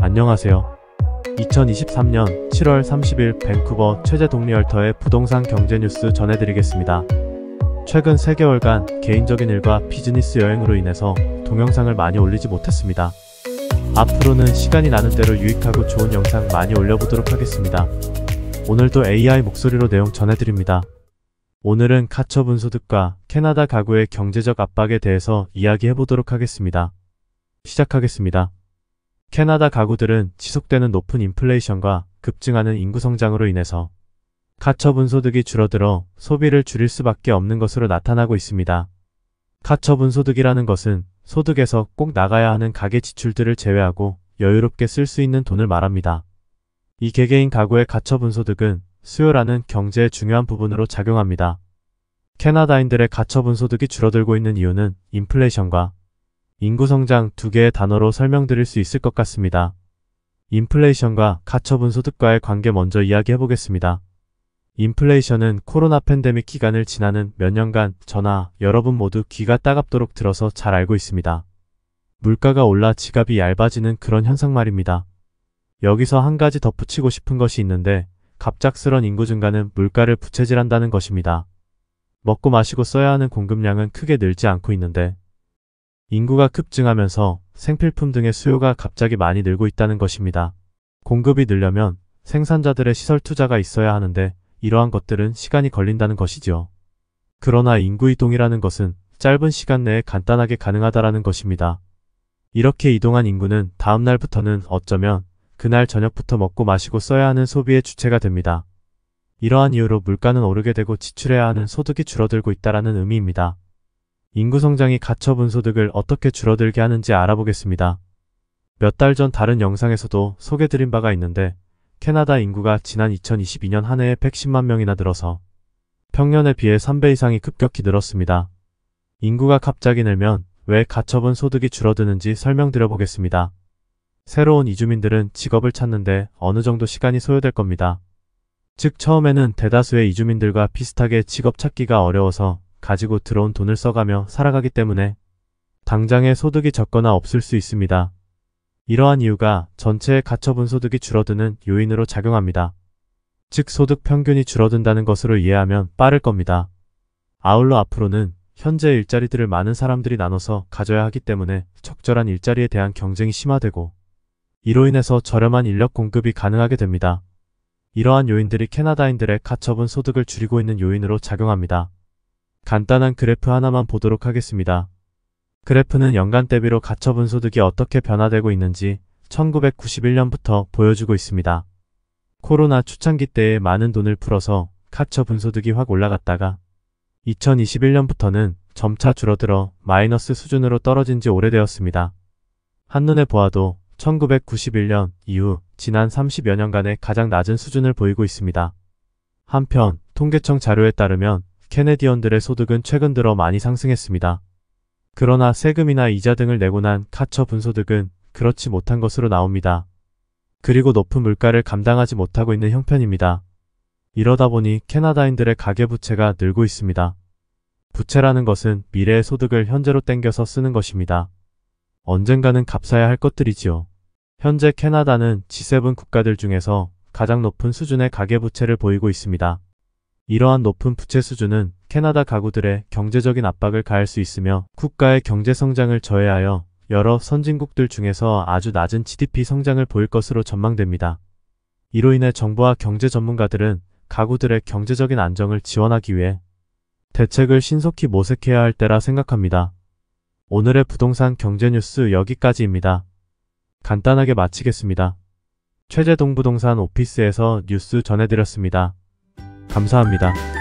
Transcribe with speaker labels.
Speaker 1: 안녕하세요. 2023년 7월 30일 밴쿠버 최재독리얼터의 부동산 경제 뉴스 전해드리겠습니다. 최근 3개월간 개인적인 일과 비즈니스 여행으로 인해서 동영상을 많이 올리지 못했습니다. 앞으로는 시간이 나는 대로 유익하고 좋은 영상 많이 올려보도록 하겠습니다. 오늘도 AI 목소리로 내용 전해드립니다. 오늘은 가처분 소득과 캐나다 가구의 경제적 압박에 대해서 이야기해보도록 하겠습니다. 시작하겠습니다. 캐나다 가구들은 지속되는 높은 인플레이션과 급증하는 인구 성장으로 인해서 가처분 소득이 줄어들어 소비를 줄일 수밖에 없는 것으로 나타나고 있습니다. 가처분 소득이라는 것은 소득에서 꼭 나가야 하는 가계 지출들을 제외하고 여유롭게 쓸 수 있는 돈을 말합니다. 이 개개인 가구의 가처분 소득은 수요라는 경제의 중요한 부분으로 작용합니다. 캐나다인들의 가처분 소득이 줄어들고 있는 이유는 인플레이션과 인구 성장 두 개의 단어로 설명드릴 수 있을 것 같습니다. 인플레이션과 가처분 소득과의 관계 먼저 이야기해보겠습니다. 인플레이션은 코로나 팬데믹 기간을 지나는 몇 년간 저나 여러분 모두 귀가 따갑도록 들어서 잘 알고 있습니다. 물가가 올라 지갑이 얇아지는 그런 현상 말입니다. 여기서 한 가지 덧붙이고 싶은 것이 있는데 갑작스런 인구 증가는 물가를 부채질한다는 것입니다. 먹고 마시고 써야 하는 공급량은 크게 늘지 않고 있는데 인구가 급증하면서 생필품 등의 수요가 갑자기 많이 늘고 있다는 것입니다. 공급이 늘려면 생산자들의 시설 투자가 있어야 하는데 이러한 것들은 시간이 걸린다는 것이죠. 그러나 인구 이동이라는 것은 짧은 시간 내에 간단하게 가능하다라는 것입니다. 이렇게 이동한 인구는 다음 날부터는 어쩌면 그날 저녁부터 먹고 마시고 써야 하는 소비의 주체가 됩니다. 이러한 이유로 물가는 오르게 되고 지출해야 하는 소득이 줄어들고 있다라는 의미입니다. 인구 성장이 가처분 소득을 어떻게 줄어들게 하는지 알아보겠습니다. 몇 달 전 다른 영상에서도 소개드린 바가 있는데 캐나다 인구가 지난 2022년 한 해에 110만 명이나 늘어서 평년에 비해 3배 이상이 급격히 늘었습니다. 인구가 갑자기 늘면 왜 가처분 소득이 줄어드는지 설명드려 보겠습니다. 새로운 이주민들은 직업을 찾는데 어느 정도 시간이 소요될 겁니다. 즉 처음에는 대다수의 이주민들과 비슷하게 직업 찾기가 어려워서 가지고 들어온 돈을 써가며 살아가기 때문에 당장의 소득이 적거나 없을 수 있습니다. 이러한 이유가 전체의 가처분 소득이 줄어드는 요인으로 작용합니다. 즉 소득 평균이 줄어든다는 것으로 이해하면 빠를 겁니다. 아울러 앞으로는 현재 일자리들을 많은 사람들이 나눠서 가져야 하기 때문에 적절한 일자리에 대한 경쟁이 심화되고 이로 인해서 저렴한 인력 공급이 가능하게 됩니다. 이러한 요인들이 캐나다인들의 가처분 소득을 줄이고 있는 요인으로 작용합니다. 간단한 그래프 하나만 보도록 하겠습니다. 그래프는 연간 대비로 가처분 소득이 어떻게 변화되고 있는지 1991년부터 보여주고 있습니다. 코로나 초창기 때에 많은 돈을 풀어서 가처분 소득이 확 올라갔다가 2021년부터는 점차 줄어들어 마이너스 수준으로 떨어진 지 오래되었습니다. 한눈에 보아도 1991년 이후 지난 30여 년간의 가장 낮은 수준을 보이고 있습니다. 한편 통계청 자료에 따르면 캐네디언들의 소득은 최근 들어 많이 상승했습니다. 그러나 세금이나 이자 등을 내고 난 가처분 소득은 그렇지 못한 것으로 나옵니다. 그리고 높은 물가를 감당하지 못하고 있는 형편입니다. 이러다 보니 캐나다인들의 가계부채가 늘고 있습니다. 부채라는 것은 미래의 소득을 현재로 땡겨서 쓰는 것입니다. 언젠가는 갚아야 할 것들이지요. 현재 캐나다는 G7 국가들 중에서 가장 높은 수준의 가계부채를 보이고 있습니다. 이러한 높은 부채 수준은 캐나다 가구들의 경제적인 압박을 가할 수 있으며 국가의 경제 성장을 저해하여 여러 선진국들 중에서 아주 낮은 GDP 성장을 보일 것으로 전망됩니다. 이로 인해 정부와 경제 전문가들은 가구들의 경제적인 안정을 지원하기 위해 대책을 신속히 모색해야 할 때라 생각합니다. 오늘의 부동산 경제 뉴스 여기까지입니다. 간단하게 마치겠습니다. 최재동 부동산 오피스에서 뉴스 전해드렸습니다. 감사합니다.